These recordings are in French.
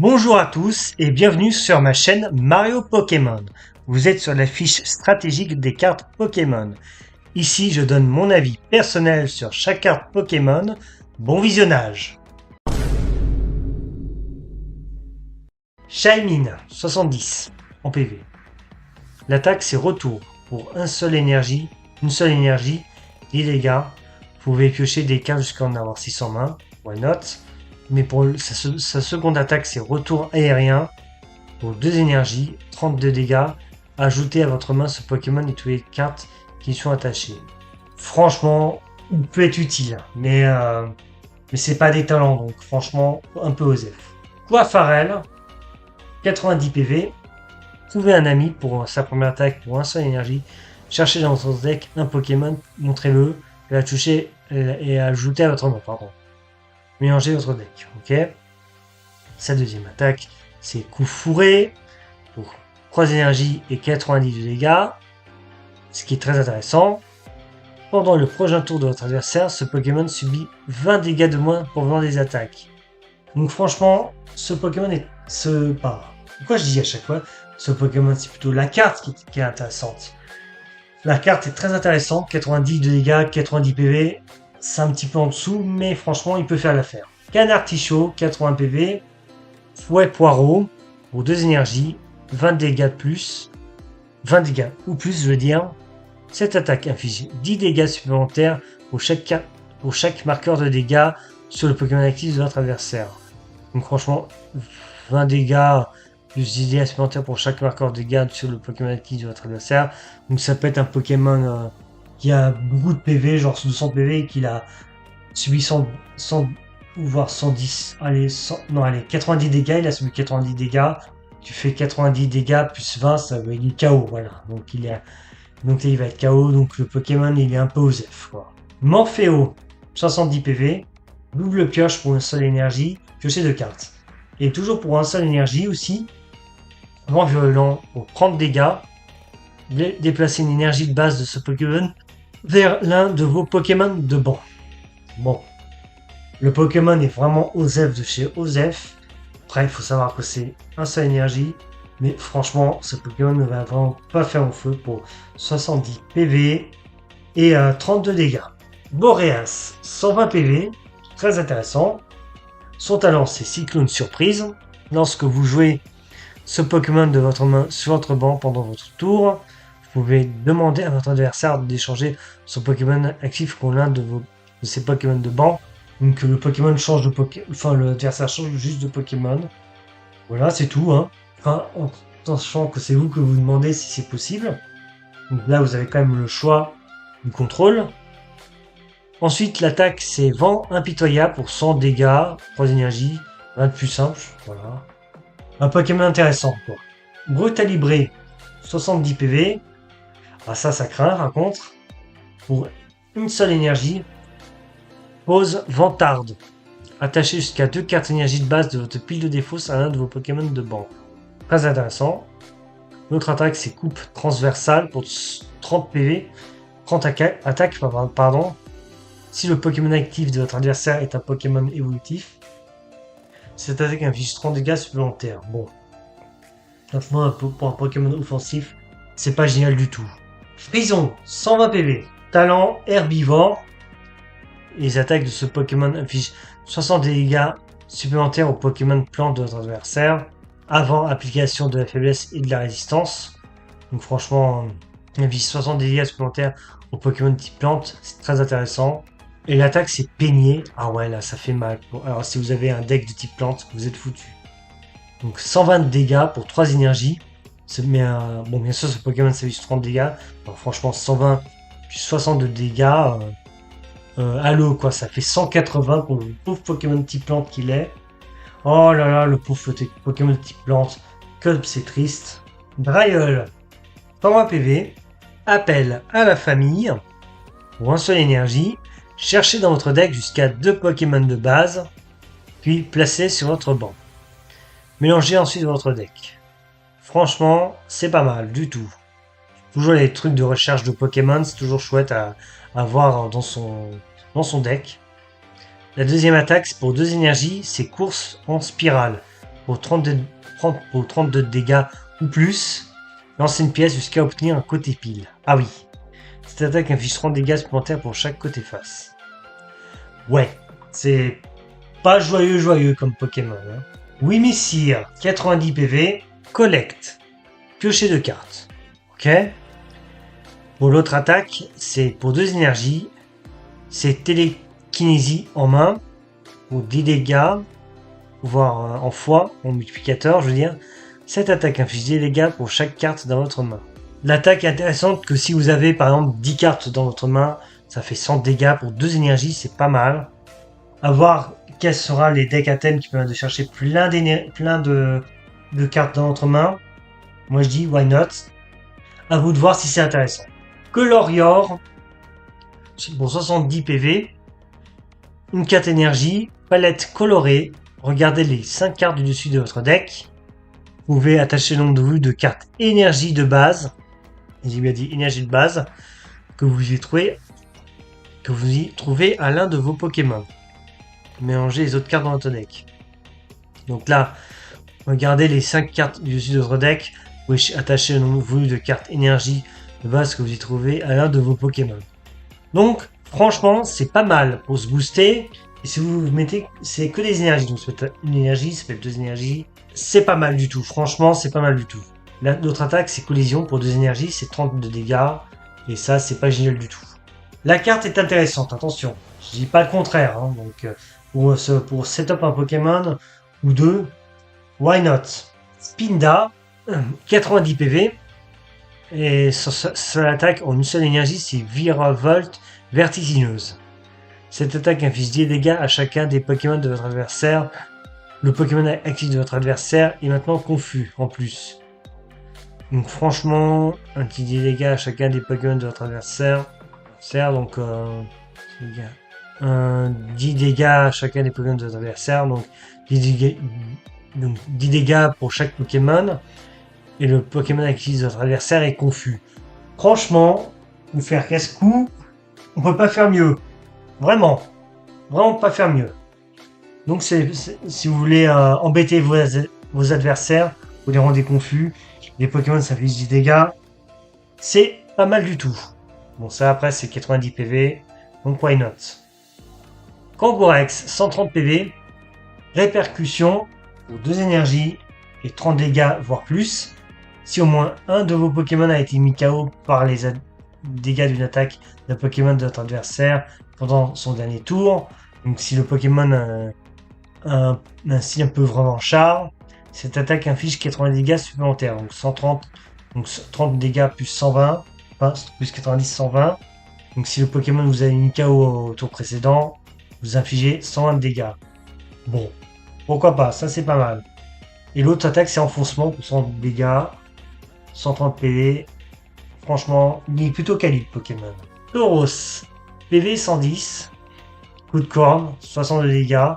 Bonjour à tous et bienvenue sur ma chaîne Mario Pokémon. Vous êtes sur la fiche stratégique des cartes Pokémon. Ici, je donne mon avis personnel sur chaque carte Pokémon. Bon visionnage. Shaymin, 70 en PV. L'attaque c'est retour pour une seule énergie, 10 dégâts. Vous pouvez piocher des cartes jusqu'à en avoir 6 en main, why not. Mais pour sa seconde attaque c'est retour aérien. Pour 2 énergies, 32 dégâts, ajoutez à votre main ce Pokémon et toutes les cartes qui y sont attachées. Franchement, il peut être utile, mais c'est pas des talents, donc franchement, un peu osef. Poifarel, 90 PV, trouvez un ami pour sa première attaque pour un seul énergie, cherchez dans votre deck un Pokémon, montrez-le, la toucher et ajoutez à votre main, Mélangez votre deck, ok. Sa deuxième attaque, c'est coup fourré pour 3 énergies et 90 de dégâts, ce qui est très intéressant. Pendant le prochain tour de votre adversaire, ce Pokémon subit 20 dégâts de moins pour venir des attaques. Donc franchement, ce Pokémon est... Pourquoi je dis à chaque fois ce Pokémon, c'est plutôt la carte qui est intéressante. La carte est très intéressante, 90 de dégâts, 90 PV, c'est un petit peu en dessous, mais franchement, il peut faire l'affaire. Canartichaud, 80 PV, Fouet Poireau, pour 2 énergies, 20 dégâts de plus, 20 dégâts ou plus, je veux dire. Cette attaque inflige 10 dégâts supplémentaires pour chaque marqueur de dégâts sur le Pokémon actif de votre adversaire. Donc franchement, 20 dégâts plus 10 dégâts supplémentaires pour chaque marqueur de dégâts sur le Pokémon actif de votre adversaire. Donc ça peut être un Pokémon qui a beaucoup de PV, genre 200 PV, et qu'il a subi 100 ou voire 110, allez, 90 dégâts, il a subi 90 dégâts, tu fais 90 dégâts plus 20, ça va, il est KO, voilà, donc il va être KO, donc le Pokémon il est un peu osef, quoi. Morpheo, 70 PV, double pioche pour une seule énergie, piocher 2 cartes. Et toujours pour un seul énergie aussi, vent violent pour 30 dégâts, déplacer une énergie de base de ce Pokémon vers l'un de vos Pokémon de banc. Bon. Le Pokémon est vraiment Osef de chez Osef. Après, il faut savoir que c'est un seul énergie. Mais franchement, ce Pokémon ne va vraiment pas faire mon feu pour 70 PV et 32 dégâts. Boreas, 120 PV, très intéressant. Son talent, c'est Cyclone Surprise. Lorsque vous jouez ce Pokémon de votre main sur votre banc pendant votre tour, vous pouvez demander à votre adversaire d'échanger son Pokémon actif contre l'un de ses Pokémon de banc. Donc le Pokémon change de Pokémon, enfin l'adversaire change juste de Pokémon. Voilà, c'est tout, hein. Enfin, en sachant que c'est vous que vous demandez si c'est possible. Donc là, vous avez quand même le choix du contrôle. Ensuite, l'attaque, c'est Vent Impitoyable pour 100 dégâts, 3 énergies, rien de plus simple, voilà. Un Pokémon intéressant, quoi. Brutalibré, 70 PV. Ah ça craint, par contre. Pour une seule énergie, pose Vantarde. Attachez jusqu'à 2 cartes énergie de base de votre pile de défausse à l'un de vos Pokémon de banc. Très intéressant. Notre attaque, c'est coupe transversale pour 30 PV. 30 attaques, pardon. Si le Pokémon actif de votre adversaire est un Pokémon évolutif, cette attaque inflige 30 dégâts supplémentaires. Bon. Franchement, pour un Pokémon offensif, c'est pas génial du tout. Frison, 120 PV. Talent herbivore. Les attaques de ce Pokémon infligent 60 dégâts supplémentaires au Pokémon plante de votre adversaire avant application de la faiblesse et de la résistance. Donc franchement, il inflige 60 dégâts supplémentaires au Pokémon type plante, c'est très intéressant. Et l'attaque c'est peigné. Ah ouais, là ça fait mal. Alors si vous avez un deck de type plante, vous êtes foutu. Donc 120 dégâts pour 3 énergies. Mais bon, bien sûr, ce Pokémon s'affiche 30 dégâts. Alors, franchement, 120 plus 60 de dégâts. Halo, quoi, ça fait 180 pour le pauvre Pokémon type plante qu'il est. Oh là là, le pauvre Pokémon type plante. Comme c'est triste. Brailleul, 120 PV. Appel à la famille. Pour un seul énergie. Cherchez dans votre deck jusqu'à 2 Pokémon de base. Puis placez sur votre banc. Mélangez ensuite votre deck. Franchement, c'est pas mal du tout. Toujours les trucs de recherche de Pokémon, c'est toujours chouette à voir dans son deck. La deuxième attaque, c'est pour 2 énergies, c'est course en spirale. pour 32 dégâts ou plus. Lancez une pièce jusqu'à obtenir un côté pile. Ah oui. Cette attaque inflige 30 dégâts supplémentaires pour chaque côté face. Ouais, c'est pas joyeux comme Pokémon. Hein. Oui, Messire, 90 PV, collecte, piocher de cartes. Ok. Pour l'autre attaque, c'est pour 2 énergies, c'est télékinésie en main, pour 10 dégâts, voire en fois, en multiplicateur, je veux dire. Cette attaque inflige des dégâts pour chaque carte dans votre main. L'attaque est intéressante que si vous avez par exemple 10 cartes dans votre main, ça fait 100 dégâts pour 2 énergies, c'est pas mal. À voir quels seront les decks à thème qui permettent de chercher plein de cartes dans votre main. Moi je dis why not. À vous de voir si c'est intéressant. Colorior, pour 70 PV, une carte énergie, palette colorée, regardez les 5 cartes du dessus de votre deck. Vous pouvez attacher le nombre de vues de cartes énergie de base, j'ai bien dit énergie de base, que vous y trouvez à l'un de vos Pokémon. Mélangez les autres cartes dans votre deck. Donc là, regardez les 5 cartes du dessus de votre deck, vous pouvez attacher le nombre de vues de cartes énergie de base que vous y trouvez à l'un de vos Pokémon. Donc, franchement, c'est pas mal pour se booster. Et si vous mettez, c'est que des énergies, donc ça fait une énergie, ça fait 2 énergies, c'est pas mal du tout. Franchement, c'est pas mal du tout. L'autre attaque, c'est collision pour 2 énergies, c'est 30 de dégâts, et ça, c'est pas génial du tout. La carte est intéressante, attention. Je dis pas le contraire, hein, donc pour setup un Pokémon ou deux, why not? Spinda, 90 PV, et sur l'attaque en une seule énergie, c'est Viravolt vertigineuse. Cette attaque inflige 10 dégâts à chacun des Pokémon de votre adversaire. Le Pokémon actif de votre adversaire est maintenant confus en plus. Donc franchement, un petit 10 dégâts à chacun des Pokémon de votre adversaire. Donc 10 dégâts à chacun des Pokémon de votre adversaire. Donc 10 dégâts pour chaque Pokémon. Et le Pokémon actif de votre adversaire est confus. Franchement, vous faire casse-cou, on peut pas faire mieux. Vraiment pas faire mieux. Donc si vous voulez embêter vos adversaires, vous les rendez confus, les Pokémon ça fait 10 dégâts, c'est pas mal du tout. Bon ça après c'est 90 PV, donc why not. Kangourex, 130 PV, répercussion pour 2 énergies et 30 dégâts voire plus. Si au moins un de vos Pokémon a été mis KO par les dégâts d'une attaque d'un Pokémon de votre adversaire pendant son dernier tour, donc si le Pokémon a un style un peu revanchard, cette attaque inflige 80 dégâts supplémentaires, donc 130, donc 30 dégâts plus 120, enfin, plus 90, 120. Donc si le Pokémon vous a mis KO au tour précédent, vous infligez 120 dégâts. Bon, pourquoi pas, ça c'est pas mal. Et l'autre attaque c'est enfoncement pour 100 dégâts, 130 PV. Franchement, il est plutôt quali le Pokémon. Tauros, PV 110, coup de corne, 62 dégâts.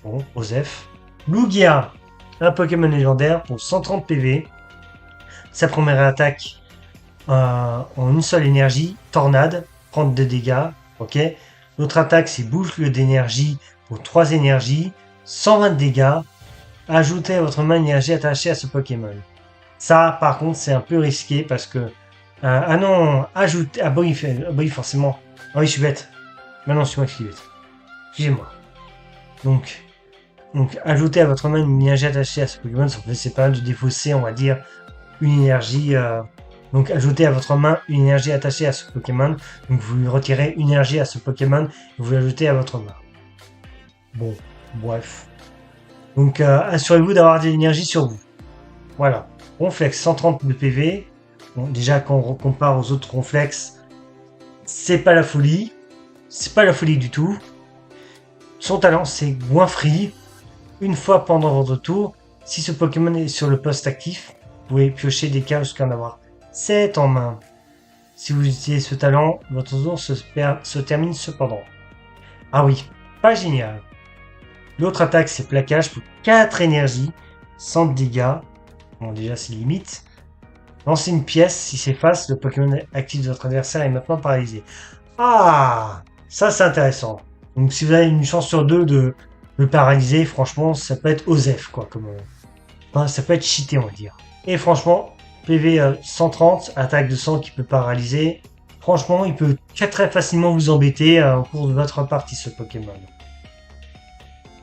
Bon, Osef. Lugia, un Pokémon légendaire pour 130 PV. Sa première attaque en une seule énergie, Tornade, 32 dégâts. Ok. L'autre attaque, c'est boucle d'énergie pour 3 énergies, 120 dégâts. Ajoutez à votre main une énergie attachée à ce Pokémon. Ça, par contre, c'est un peu risqué parce que. Ah non, ajouter. Ah bah oui, forcément. Ah oui, je suis bête. Maintenant, c'est moi qui suis bête. Excusez-moi. Donc, ajouter à votre main une énergie attachée à ce Pokémon, c'est pas mal de défausser, on va dire, une énergie. Donc, ajouter à votre main une énergie attachée à ce Pokémon. Donc, vous lui retirez une énergie à ce Pokémon et vous l'ajoutez à votre main. Bon, bref. Donc, assurez-vous d'avoir de l'énergie sur vous. Voilà. Ronflex, 130 de PV. Bon, déjà, quand on compare aux autres Ronflex, c'est pas la folie. C'est pas la folie du tout. Son talent, c'est Goinfri. Une fois pendant votre tour, si ce Pokémon est sur le poste actif, vous pouvez piocher des cartes jusqu'à en avoir 7 en main. Si vous utilisez ce talent, votre tour se termine cependant. Ah oui, pas génial. L'autre attaque, c'est Plaquage pour 4 énergies, 100 dégâts. Bon, déjà, c'est limite. Lancez une pièce, si c'est face, le Pokémon actif de votre adversaire est maintenant paralysé. Ah, ça c'est intéressant. Donc si vous avez une chance sur 2 de le paralyser, franchement, ça peut être Osef, quoi, ben, ça peut être cheaté, on va dire. Et franchement, PV 130, attaque de sang qui peut paralyser. Franchement, il peut très facilement vous embêter au cours de votre partie, ce Pokémon.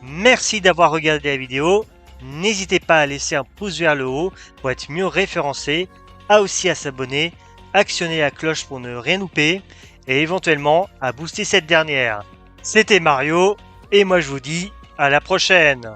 Merci d'avoir regardé la vidéo. N'hésitez pas à laisser un pouce vers le haut pour être mieux référencé, aussi à s'abonner, actionner la cloche pour ne rien louper et éventuellement à booster cette dernière. C'était Mario et moi je vous dis à la prochaine.